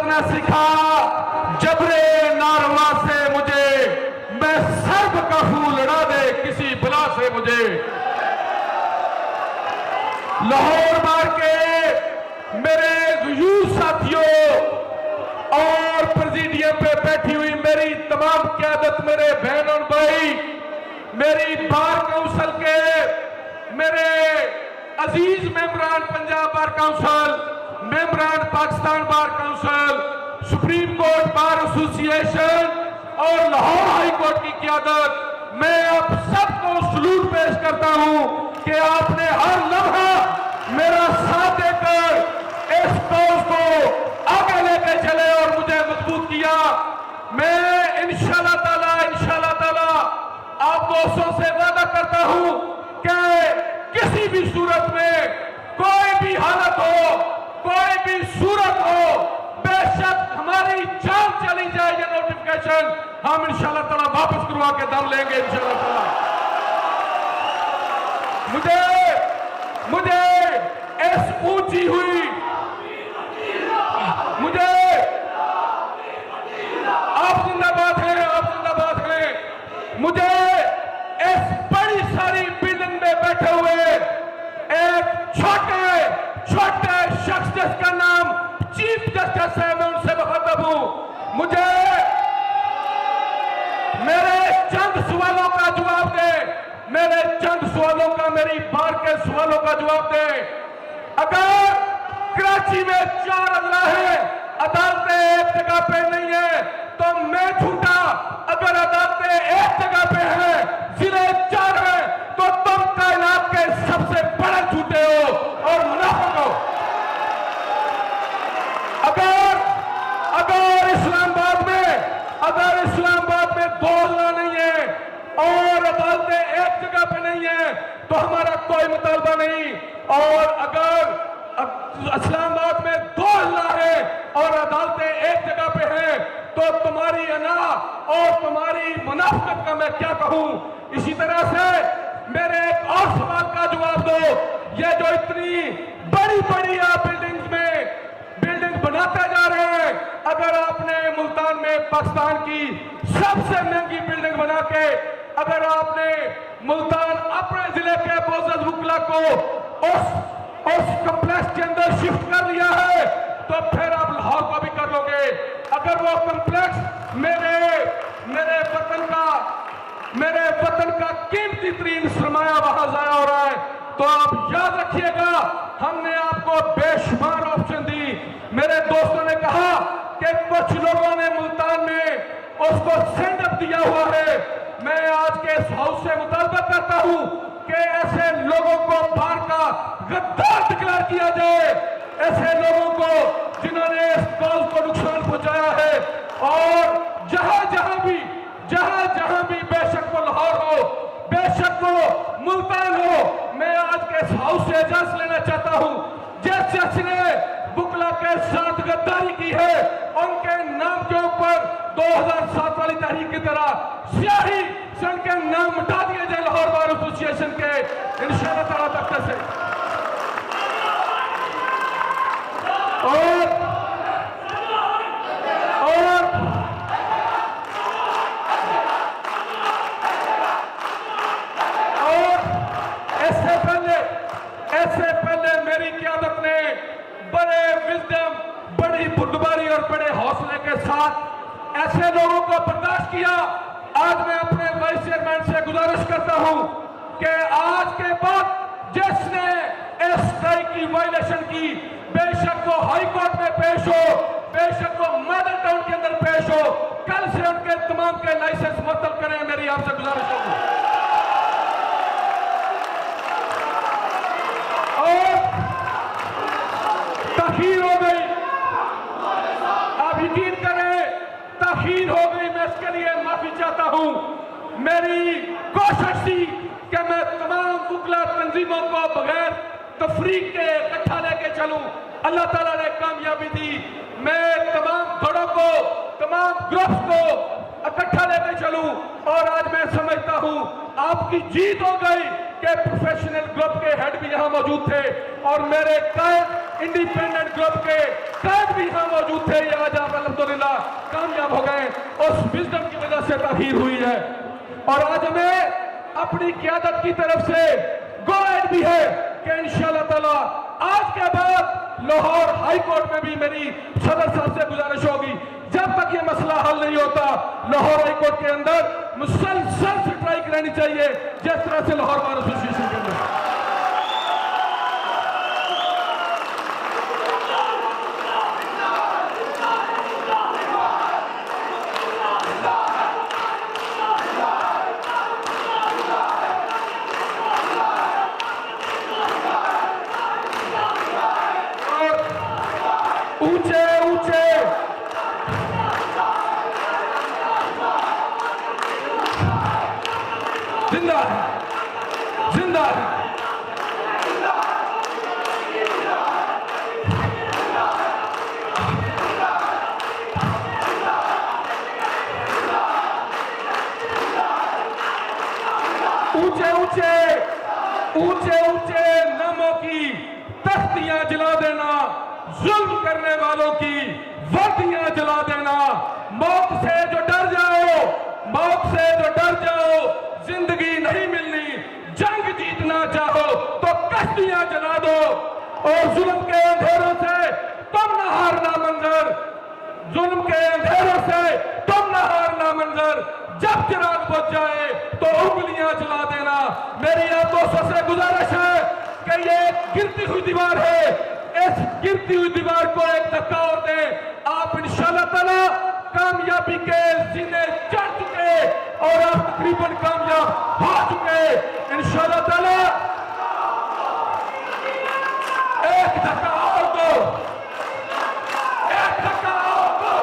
न सिखा जबरे नारवा से मुझे, मैं सर्व का फूल लड़ा दे किसी बला से मुझे। लाहौर मार के मेरे यूथ साथियों और प्रेसिडियम पे बैठी हुई मेरी तमाम क़यादत, मेरे बहन और भाई, मेरी बार काउंसिल के मेरे अजीज मेंबरान पंजाब बार काउंसिल, मेंबरान Pakistan bar council, supreme court bar association और लाहौर हाई कोर्ट की क़यादत, मैं आप सबको सलूट पेश करता हूं कि आपने हर लम्हा मेरा साथ देकर इस कौज को आगे लेके चले और मुझे मजबूत किया। मैं इंशाल्लाह ताला आप दोस्तों से वादा करता हूं कि किसी भी सूरत में, कोई भी हालत हो, कोई भी सूरत हो, बेशक हमारी जान चली जाए ये नोटिफिकेशन हम इंशाल्लाह ताला वापस करवा के दम लेंगे इंशाल्लाह ताला। मुझे इस ऊंची हुई, मुझे आप जिंदाबाद हैं, मुझे इस बड़ी सारी बिल्डिंग में बैठे हुए एक छोटे शख्स जिसका नाम चीफ जस्टिस है, मैं उनसे मुखातब हूं। मुझे मेरे चंद सवालों का जवाब दे, मेरे चंद सवालों का, मेरी बार के सवालों का जवाब दे। अगर कराची में 4 अदला है, अदालतें एक जगह पे नहीं है तो मैं झूठा। अगर अदालतें एक जगह पे हैं, जिले 4 हैं, तो तुम कायनात के सबसे बड़े झूठे हो और मुनाफिक हो। अगर इस्लामाबाद में 2 अदला नहीं है और अदालतें एक जगह पे नहीं है तो हमारा कोई मुतालबा नहीं। और अगर इस्लामाबाद में 2 अदला है और अदालतें एक जगह पे हैं तो तुम्हारी अना और तुम्हारी मुनाफिकत का मैं क्या कहूं। इसी तरह से मेरे एक और सवाल का जवाब दो। ये जो इतनी बड़ी आप बिल्डिंग बनाते जा रहे हैं, अगर आपने मुल्तान में पाकिस्तान की सबसे महंगी बिल्डिंग बना के अगर आपने मुल्तान अपने जिले के बोजद वकला को उस कम्प्लेक्स के अंदर शिफ्ट कर लिया है तो फिर आप लाहौर को भी कर लोगे। अगर वो कम्प्लेक्स मेरे वतन का कीमती तरीन सरमाया वहां जाया हो रहा है तो आप याद रखिएगा, हमने आपको बेशुमार ऑप्शन दी। मेरे दोस्तों ने कहा कि कुछ लोगों ने मुल्तान में उसको सेंड अप दिया हुआ है। मैं आज के इस हाउस से मुतालबा करता हूं कि ऐसे लोगों को बाहर का गद्दार डिक्लेयर किया जाए, ऐसे लोगों को जिन्होंने इस कौज को नुकसान पहुंचाया है। और जहां भी बेशक वो लाहौर हो, बेशक वो मुल्तान हो, मैं आज के इस हाउस से इजाजत लेना चाहता हूं, जिस शख्स ने बुकला के साथ गद्दारी की है उनके नाम के ऊपर 2007 वाली तहरीक की तरह स्याही से उनके नाम मिटा दिए जाए लाहौर बार एसोसिएशन के इंशाअल्लाह ताला तक से। और इससे पहले मेरी क़यादत ने बड़े विजडम, बड़ी बुर्दबारी और बड़े हौसले के साथ ऐसे लोगों को बर्दाश्त किया। आज मैं अपने वाइस चेयरमैन से गुजारिश करता हूं कि आज के बाद जिसने इस स्ट्राइक की वायलेशन की, बेशक वो हाई कोर्ट में पेश हो, बेशक वो मॉडल टाउन के अंदर पेश हो, कल से उनके तमाम के लाइसेंस मुअत्तल करें, मेरी आपसे गुजारिश होगी। ताखीर हो गई, आप यकीन करें, ताखीर हो गई, मैं इसके लिए माफी चाहता हूं। मेरी कोशिश थी कि मैं तमाम वकला तंजीमों को बगैर तफरीक के इकट्ठा लेके चलूं, अल्लाह ताला ने कामयाबी दी। मैं तमाम धड़ों को, तमाम ग्रुप्स को इकट्ठा लेके चलूं और आज मैं समझता हूं आपकी जीत हो गई कि प्रोफेशनल ग्रुप के हेड भी यहां मौजूद थे और मेरे कायद इंडिपेंडेंट ग्रुप के कायद भी यहां मौजूद थे। आज उस विजडम की वजह से ताखीर हुई है। और आज हमें अपनी क़यादत की तरफ से गो-अहेड भी है कि इंशाअल्लाह ताला आज के बाद लाहौर हाई कोर्ट में भी मेरी सदर साहब से गुजारिश होगी, जब तक ये मसला हल नहीं होता लाहौर हाई कोर्ट के अंदर मुसलसल स्ट्राइक रहनी चाहिए, जिस तरह से लाहौर बार एसोसिएशन के अंदर। ऊंचे ऊंचे जिंदा जिंदा ऊंचे ऊंचे ऊंचे ऊंचे नामों की तख्तियां जला देना, जुल्म करने वालों की वर्दियां जला देना। मौत से जो डर जाओ, मौत से जो डर जाओ, जिंदगी नहीं मिलनी। जंग जीतना चाहो तो कश्तियां जला दो और जुल्म के अंधेरों से तुम न हारना मंजर, जुल्म के अंधेरों से तुम न हारना मंजर। जब चिराग बुझ जाए तो उंगलियां जला देना। मेरी आप दोस्तों से गुजारिश है कि ये गिरती हुई दीवार है, इस गिरती हुई दीवार को एक धक्का और दें। आप इंशाअल्लाह ताला कामयाबी के सीने चढ़ चुके और आप तकरीबन कामयाब हो चुके इंशाअल्लाह ताला। एक धक्का और दो, एक धक्का और दो।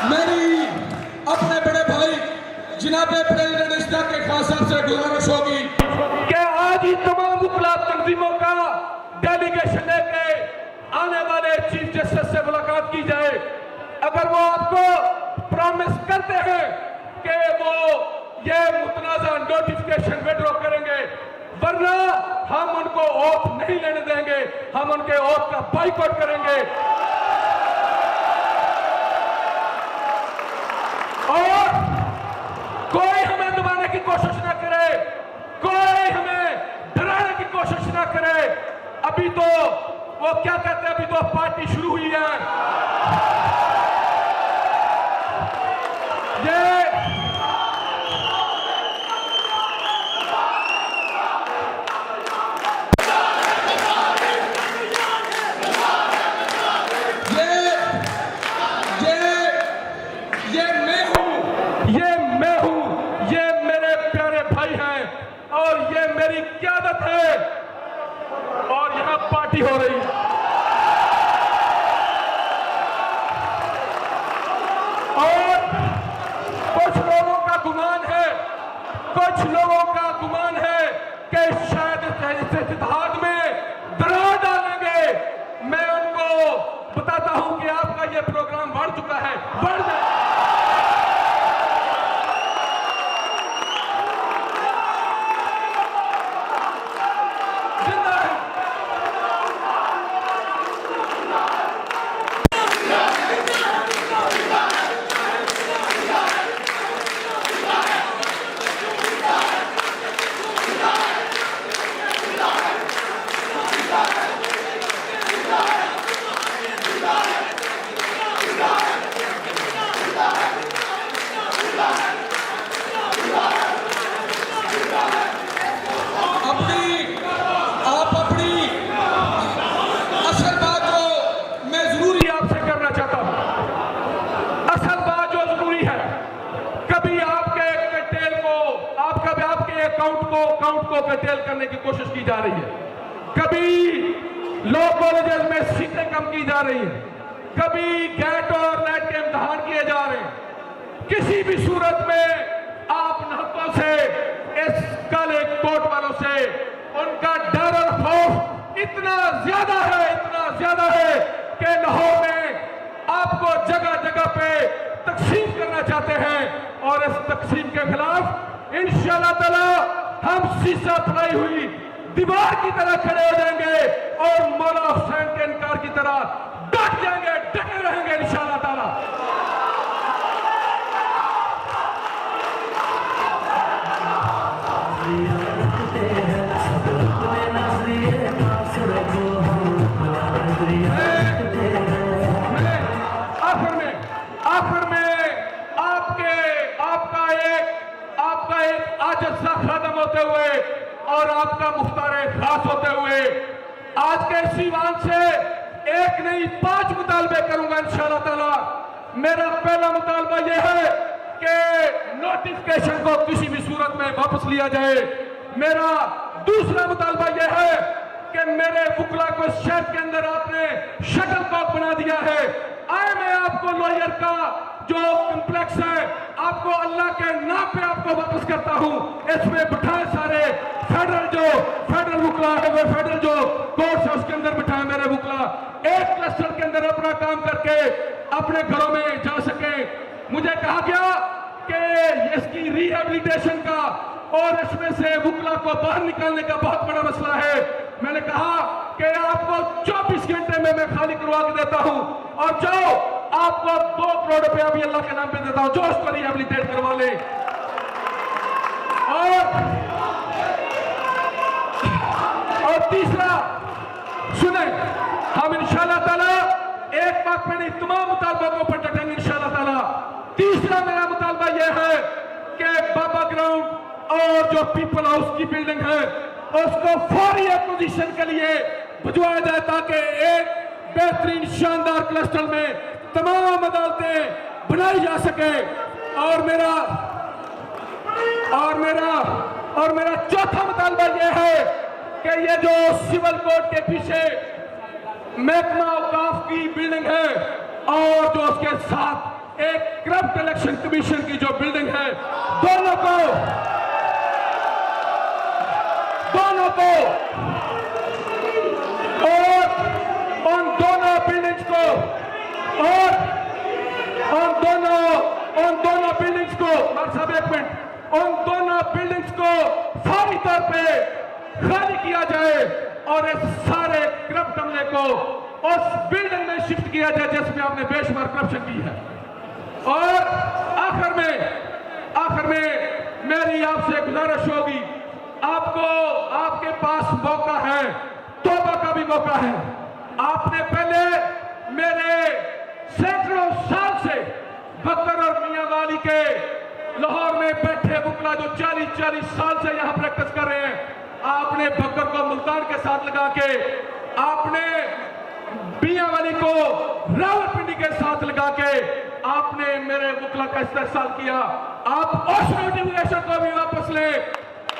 मेरी अपने बड़े भाई जनाब प्रेसिडेंट इश्तियाक के खान साहब से गुजारिश होगी कि आज ही तमाम वकला तंजीमों का डेलीगेशन लेके आने वाले चीफ जस्टिस से मुलाकात की जाए। अगर वो आपको प्रॉमिस करते हैं कि वो ये मुतनाज़ा नोटिफिकेशन विड्रॉ करेंगे, वरना हम उनको ओथ नहीं लेने देंगे, हम उनके ओथ का बाइकआउट करेंगे। और कोई हमें दबाने की कोशिश ना करे, कोई हमें डराने की कोशिश ना करे। अभी तो वो क्या कहते हैं, अभी तो पार्टी शुरू हुई है। और ये मेरी क़यादत है और यहां पार्टी हो रही है। और कुछ लोगों का गुमान है, कुछ लोगों का गुमान है कि शायद इस इत्तेहाद में दरार डालेंगे। मैं उनको बताता हूं कि आपका ये प्रोग्राम बढ़ चुका है, बढ़ जाए। अकाउंट को कर्टेल करने की कोशिश की जा रही है। कभी लॉ कॉलेजेस में सीटें कम की जा रही हैं, कभी गेट और नेट के इम्तिहान किए जा रहे हैं। किसी भी सूरत में आप नाहकों से, इस काले कोट वालों से उनका डर और खौफ इतना ज्यादा है कि लाहौर में आपको जगह जगह पे तकसीम करना चाहते हैं और इस तकसीम के खिलाफ इंशाअल्लाह ताला हम शीशा फलाई हुई दीवार की तरह खड़े हो जाएंगे और मौला हुसैन के इनकार की तरह डट जाएंगे, डटे रहेंगे इंशाअल्लाह ताला। आखिर में आपका एक आजिज़ सा खादम होते हुए और आपका मुख्तार खास होते हुए आज के इस ईवान से एक नहीं 5 मुतालबे करूंगा इंशाअल्लाह ताला। मेरा पहला मुतालबा यह है कि नोटिफिकेशन को किसी भी सूरत में वापस लिया जाए। मेरा दूसरा मुतालबा यह है कि मेरे वुकला को शहर के अंदर आपने शटल कॉक बना दिया है। आए मैं आपको लॉयर का जो कम्प्लेक्स है आपको अल्लाह के नाम पे आपको वापस करता हूं। इसमें बिठाए सारे फेडरल वुकला है, वो फेडरल जो कोर्ट है उसके अंदर बिठाए मेरे वुकला, एक क्लस्टर के अंदर अपना काम करके अपने घरों में जा सके। मुझे कहा गया कि इसकी रिहेबिलिटेशन का और इसमें से वुकला को बाहर निकालने का बहुत बड़ा मसला है। मैंने कहा कि आपको 24 घंटे में मैं खाली करवा के देता हूं और जाओ आपको 2 करोड़ रुपया भी अल्लाह के नाम पे देता हूं, जो उसको रिहेबिलिटेट करवा ले। और तीसरा सुने, हम इंशाअल्लाह ताला एक बात में नहीं तमाम मुतालबों के ऊपर डटेंगे इंशाअल्लाह ताला। तीसरा मेरा मुतालबा यह है कि बाबा ग्राउंड और जो पीपल हाउस की बिल्डिंग है उसको फौरी एक्विजिशन के लिए भिजवाया जाए ताकि एक बेहतरीन शानदार क्लस्टर में तमाम अदालतें बनाई जा सके। और मेरा चौथा मुतालबा यह है कि ये जो सिविल कोर्ट के पीछे महकमा औकाफ की बिल्डिंग है और जो उसके साथ एक करप्ट इलेक्शन कमीशन की जो बिल्डिंग है, दोनों को और उन दोनों बिल्डिंग्स को और उन दोनों बिल्डिंग्स को उन दोनों बिल्डिंग्स को फौरी तौर पे खाली किया जाए और इस सारे करप्ट अमले को उस बिल्डिंग में शिफ्ट किया जाए जिसमें आपने बेशुमार करप्शन की है। और आखिर में मेरी आपसे गुजारिश होगी, आपके पास मौका है, तौबा का भी मौका है। आपने पहले मेरे सैकड़ों साल से बकर और मियां वाली के लाहौर में बैठे वुकला जो 40 साल से यहां प्रैक्टिस कर रहे हैं, आपने बकर को मुल्तान के साथ लगा के, आपने मियां वाली को रावलपिंडी के साथ लगा के आपने मेरे वुकला का इस्तेहसाल किया। आप उस नोटिफिकेशन को भी वापस लें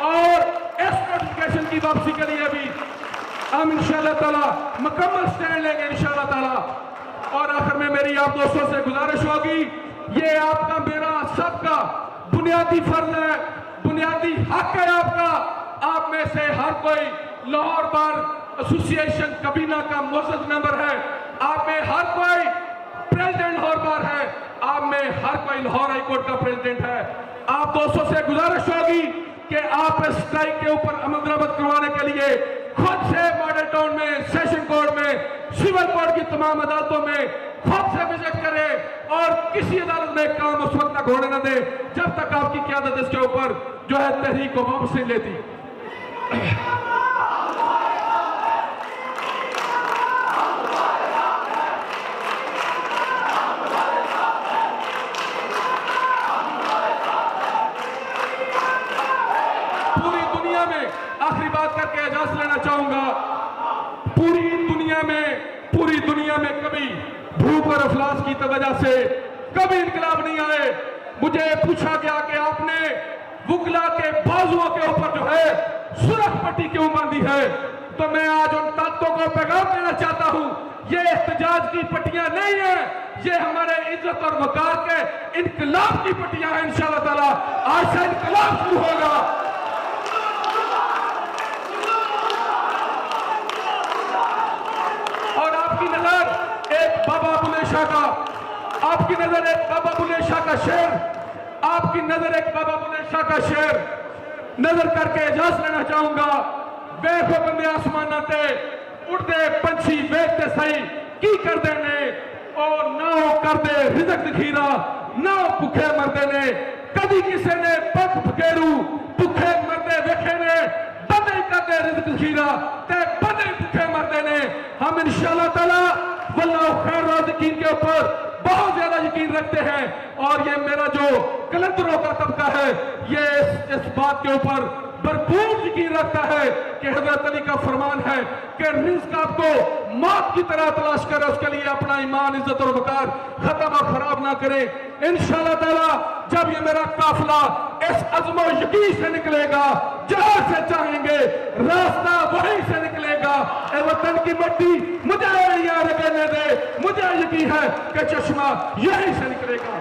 और इस नोटिफिकेशन की वापसी के लिए भी हम इंशाअल्लाह ताला मुकम्मल स्टैंड लेंगे इंशाअल्लाह ताला। और आखिर में मेरी आप दोस्तों से गुजारिश होगी, ये आपका मेरा सबका बुनियादी फर्ज है, बुनियादी हक है आपका। आप में से हर कोई लाहौर बार एसोसिएशन कबीना का मुअज़्ज़ज़ मेंबर है, आप में हर कोई प्रेसिडेंट लाहौर बार है, आप में हर कोई लाहौर हाई कोर्ट का प्रेसिडेंट है। आप दोस्तों से गुजारिश होगी कि आप इस स्ट्राइक के ऊपर अमल दरामद करवाने के लिए खुद से मॉडल टाउन में, सेशन कोर्ट में, सिविल कोर्ट की तमाम अदालतों में खुद से विजिट करें और किसी अदालत में काम उस वक्त तक होने न दे जब तक आपकी क़यादत इसके ऊपर जो है तहरीक को वापस नहीं लेती। पूरी दुनिया में आखिरी बात करके इजाजत लेना चाहूंगा, पूरी दुनिया में कभी भूख और अफलास की वजह से कभी इनकलाब नहीं आए। मुझे पूछा गया कि आपने वुकला के बाजुओं के ऊपर जो है सुरख पट्टी क्यों बांधी है, तो मैं आज उन ताकतों को पैगाम देना चाहता हूं, ये एहतजाज की पट्टियां नहीं है, ये हमारे इज्जत और वकार के इनकलाब की पट्टियां हैं। इंशाअल्लाह ताला आज से इनकलाब शुरू होगा। शाह का, आपकी नजर एक बाबा बुल्ले शाह का शेर, आपकी नजर एक बाबा बुल्ले शाह का शेर नजर करके इजाजत लेना चाहूंगा। वेखो बंदे आसमाना ते उड़ते पंछी वेखते सही की करते ने, और ना करते रिजक दखीरा, ना भुखे मरते ने, कदी किसी ने पख फकेरू भुखे मरते वेखे ने, बंदे करते रिजक दखीरा ते बंदे भुखे मरते ने। हम इंशाअल्लाह ताला वल्लाहु खैर राज़िकीन के ऊपर बहुत ज्यादा यकीन रखते हैं, और ये मेरा जो कलंदरों का तबका है ये इस बात के ऊपर भरपूर यकीन रखता है कि हजरत अली का फरमान है कि रिज़्क़ आपको मौत की तरह तलाश करे, उसके लिए अपना ईमान, इज्जत और वकार खत्म और खराब ना करे। इंशाअल्लाह ताला जब ये मेरा काफिला इस अज़्म और यकीन से निकलेगा, जहां से चाहेंगे रास्ता वहीं से निकलेगा। ए वतन की मट्टी मुझे यहाँ रहने दे, मुझे यकीन है कि चश्मा यहीं से निकलेगा।